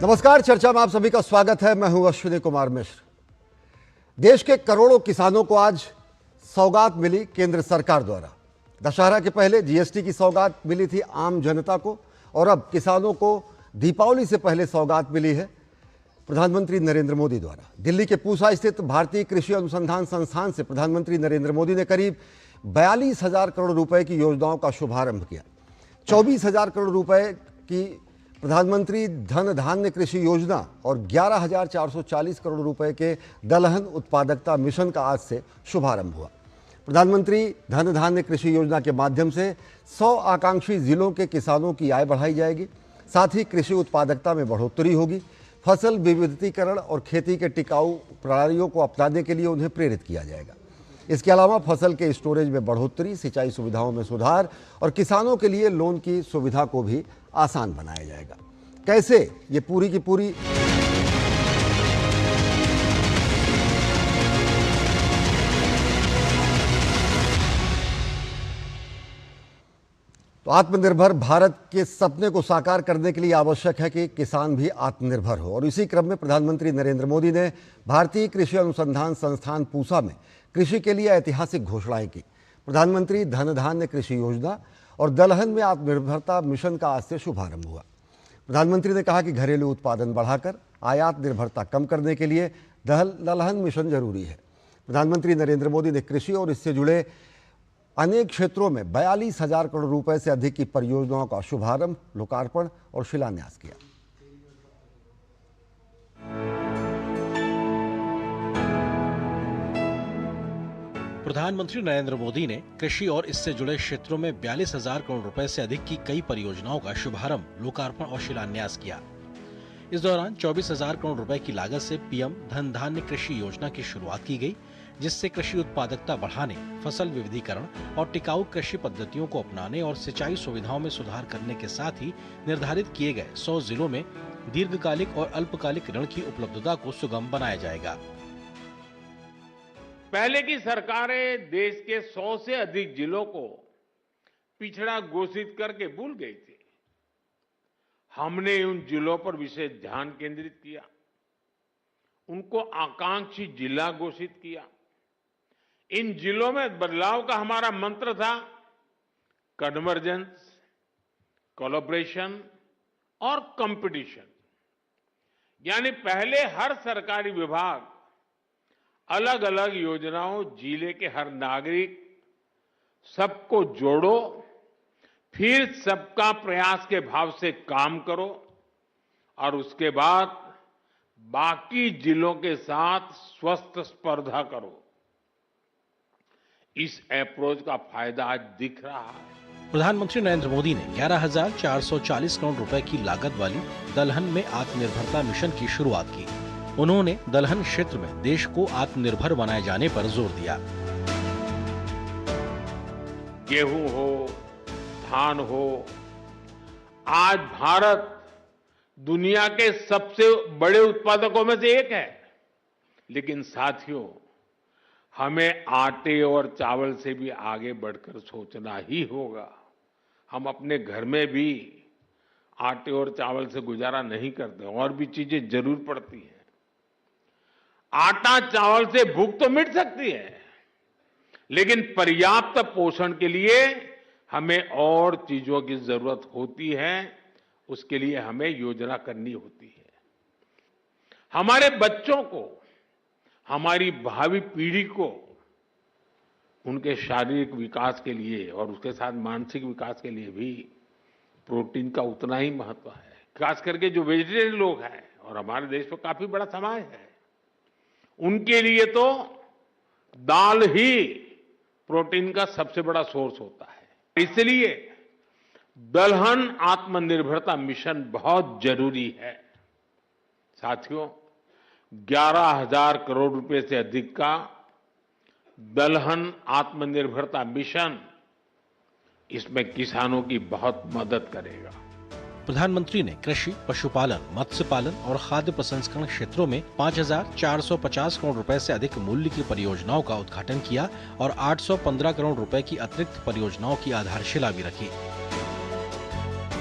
नमस्कार, चर्चा में आप सभी का स्वागत है। मैं हूं अश्विनी कुमार मिश्र। देश के करोड़ों किसानों को आज सौगात मिली केंद्र सरकार द्वारा। दशहरा के पहले जीएसटी की सौगात मिली थी आम जनता को, और अब किसानों को दीपावली से पहले सौगात मिली है प्रधानमंत्री नरेंद्र मोदी द्वारा। दिल्ली के पूसा स्थित भारतीय कृषि अनुसंधान संस्थान से प्रधानमंत्री नरेंद्र मोदी ने करीब 42,000 करोड़ रुपए की योजनाओं का शुभारंभ किया। 24,000 करोड़ रुपए की प्रधानमंत्री धन धान्य कृषि योजना और 11,440 करोड़ रुपए के दलहन उत्पादकता मिशन का आज से शुभारंभ हुआ। प्रधानमंत्री धन धान्य कृषि योजना के माध्यम से 100 आकांक्षी जिलों के किसानों की आय बढ़ाई जाएगी। साथ ही कृषि उत्पादकता में बढ़ोतरी होगी। फसल विविधीकरण और खेती के टिकाऊ प्रणालियों को अपनाने के लिए उन्हें प्रेरित किया जाएगा। इसके अलावा फसल के स्टोरेज में बढ़ोतरी, सिंचाई सुविधाओं में सुधार और किसानों के लिए लोन की सुविधा को भी आसान बनाया जाएगा। कैसे, ये पूरी की पूरी तो आत्मनिर्भर भारत के सपने को साकार करने के लिए आवश्यक है कि किसान भी आत्मनिर्भर हो, और इसी क्रम में प्रधानमंत्री नरेंद्र मोदी ने भारतीय कृषि अनुसंधान संस्थान पूसा में कृषि के लिए ऐतिहासिक घोषणाएं की। प्रधानमंत्री धन धान्य कृषि योजना और दलहन में आत्मनिर्भरता मिशन का आज से शुभारंभ हुआ। प्रधानमंत्री ने कहा कि घरेलू उत्पादन बढ़ाकर आयात निर्भरता कम करने के लिए दलहन मिशन जरूरी है। प्रधानमंत्री नरेंद्र मोदी ने कृषि और इससे जुड़े अनेक क्षेत्रों में 42,000 करोड़ रुपए से अधिक की परियोजनाओं का शुभारंभ, लोकार्पण और शिलान्यास किया। प्रधानमंत्री नरेंद्र मोदी ने कृषि और इससे जुड़े क्षेत्रों में 42,000 करोड़ रुपए से अधिक की कई परियोजनाओं का शुभारंभ, लोकार्पण और शिलान्यास किया। इस दौरान 24,000 करोड़ रुपए की लागत से पीएम धन धान्य कृषि योजना की शुरुआत की गई, जिससे कृषि उत्पादकता बढ़ाने, फसल विविधीकरण और टिकाऊ कृषि पद्धतियों को अपनाने और सिंचाई सुविधाओं में सुधार करने के साथ ही निर्धारित किए गए 100 जिलों में दीर्घकालिक और अल्पकालिक ऋण की उपलब्धता को सुगम बनाया जाएगा। पहले की सरकारें देश के 100 से अधिक जिलों को पिछड़ा घोषित करके भूल गई थी। हमने उन जिलों पर विशेष ध्यान केंद्रित किया, उनको आकांक्षी जिला घोषित किया। इन जिलों में बदलाव का हमारा मंत्र था कन्वर्जेंस, कोलैबोरेशन और कंपटीशन। यानी पहले हर सरकारी विभाग अलग अलग योजनाओं, जिले के हर नागरिक, सबको जोड़ो, फिर सबका प्रयास के भाव से काम करो और उसके बाद बाकी जिलों के साथ स्वस्थ स्पर्धा करो। इस अप्रोच का फायदा आज दिख रहा है। प्रधानमंत्री नरेंद्र मोदी ने 11,440 करोड़ रुपए की लागत वाली दलहन में आत्मनिर्भरता मिशन की शुरुआत की। उन्होंने दलहन क्षेत्र में देश को आत्मनिर्भर बनाए जाने पर जोर दिया। गेहूं हो, धान हो, आज भारत दुनिया के सबसे बड़े उत्पादकों में से एक है। लेकिन साथियों, हमें आटे और चावल से भी आगे बढ़कर सोचना ही होगा। हम अपने घर में भी आटे और चावल से गुजारा नहीं करते, और भी चीजें जरूर पड़ती हैं। आटा चावल से भूख तो मिट सकती है, लेकिन पर्याप्त पोषण के लिए हमें और चीजों की जरूरत होती है। उसके लिए हमें योजना करनी होती है। हमारे बच्चों को, हमारी भावी पीढ़ी को उनके शारीरिक विकास के लिए और उसके साथ मानसिक विकास के लिए भी प्रोटीन का उतना ही महत्व है। खास करके जो वेजिटेरियन लोग हैं, और हमारे देश में काफी बड़ा समाज है, उनके लिए तो दाल ही प्रोटीन का सबसे बड़ा सोर्स होता है। इसलिए दलहन आत्मनिर्भरता मिशन बहुत जरूरी है। साथियों, 11,000 करोड़ रुपए से अधिक का दलहन आत्मनिर्भरता मिशन, इसमें किसानों की बहुत मदद करेगा। प्रधानमंत्री ने कृषि, पशुपालन, मत्स्य पालन और खाद्य प्रसंस्करण क्षेत्रों में 5,450 करोड़ रुपए से अधिक मूल्य की परियोजनाओं का उद्घाटन किया और 815 करोड़ रुपए की अतिरिक्त परियोजनाओं की आधारशिला भी रखी।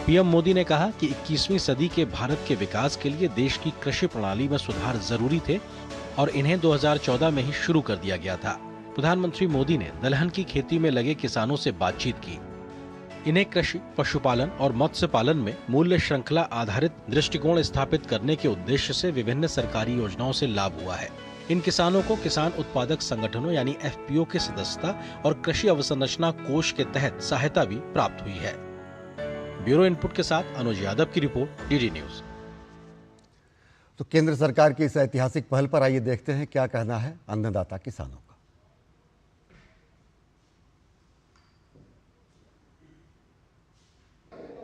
पीएम मोदी ने कहा कि 21वीं सदी के भारत के विकास के लिए देश की कृषि प्रणाली में सुधार जरूरी थे और इन्हें 2014 में ही शुरू कर दिया गया था। प्रधानमंत्री मोदी ने दलहन की खेती में लगे किसानों से बातचीत की। इन्हें कृषि, पशुपालन और मत्स्य पालन में मूल्य श्रृंखला आधारित दृष्टिकोण स्थापित करने के उद्देश्य से विभिन्न सरकारी योजनाओं से लाभ हुआ है। इन किसानों को किसान उत्पादक संगठनों यानी एफपीओ की सदस्यता और कृषि अवसंरचना कोष के तहत सहायता भी प्राप्त हुई है। ब्यूरो इनपुट के साथ अनुज यादव की रिपोर्ट, डीडी न्यूज। तो केंद्र सरकार की इस ऐतिहासिक पहल पर आइए देखते हैं क्या कहना है अन्नदाता किसानों का।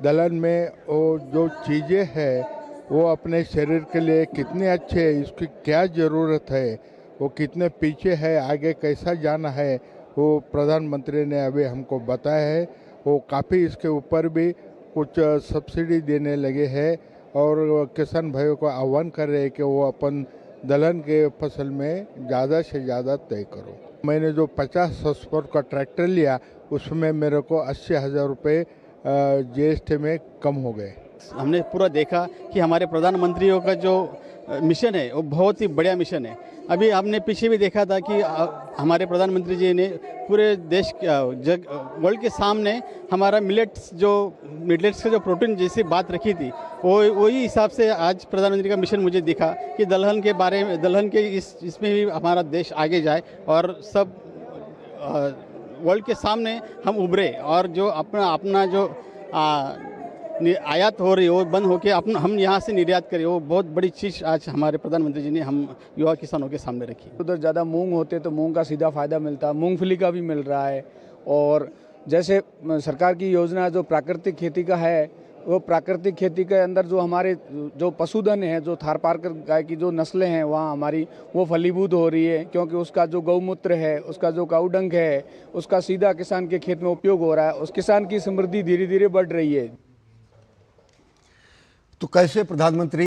दलहन में वो जो चीज़ें हैं वो अपने शरीर के लिए कितने अच्छे हैं, इसकी क्या ज़रूरत है, वो कितने पीछे है, आगे कैसा जाना है, वो प्रधानमंत्री ने अभी हमको बताया है। वो काफ़ी इसके ऊपर भी कुछ सब्सिडी देने लगे हैं और किसान भाइयों को आह्वान कर रहे हैं कि वो अपन दलहन के फसल में ज़्यादा से ज़्यादा तय करो। मैंने जो 50 हॉर्सपावर का ट्रैक्टर लिया उसमें मेरे को 80,000 रुपये जीएसटी में कम हो गए। हमने पूरा देखा कि हमारे प्रधानमंत्रियों का जो मिशन है वो बहुत ही बढ़िया मिशन है। अभी हमने पीछे भी देखा था कि हमारे प्रधानमंत्री जी ने पूरे देश वर्ल्ड के सामने हमारा मिलेट्स का जो प्रोटीन जैसी बात रखी थी, वही हिसाब से आज प्रधानमंत्री का मिशन मुझे दिखा कि दलहन के बारे में, दलहन के इसमें भी हमारा देश आगे जाए और सब वर्ल्ड के सामने हम उभरे और जो अपना जो आयात हो रही है वो बंद होकर हम यहाँ से निर्यात करें। वो बहुत बड़ी चीज़ आज हमारे प्रधानमंत्री जी ने हम युवा किसानों के सामने रखी। उधर ज़्यादा मूंग होते तो मूंग का सीधा फ़ायदा मिलता, मूंगफली का भी मिल रहा है। और जैसे सरकार की योजना जो प्राकृतिक खेती का है, वो प्राकृतिक खेती के अंदर जो हमारे जो पशुधन है, जो थारपारकर गाय की जो नस्लें हैं वहाँ हमारी वो फलीभूत हो रही है, क्योंकि उसका जो गौमूत्र है, उसका जो काउडंग है, उसका सीधा किसान के खेत में उपयोग हो रहा है। उस किसान की समृद्धि धीरे धीरे बढ़ रही है। तो कैसे प्रधानमंत्री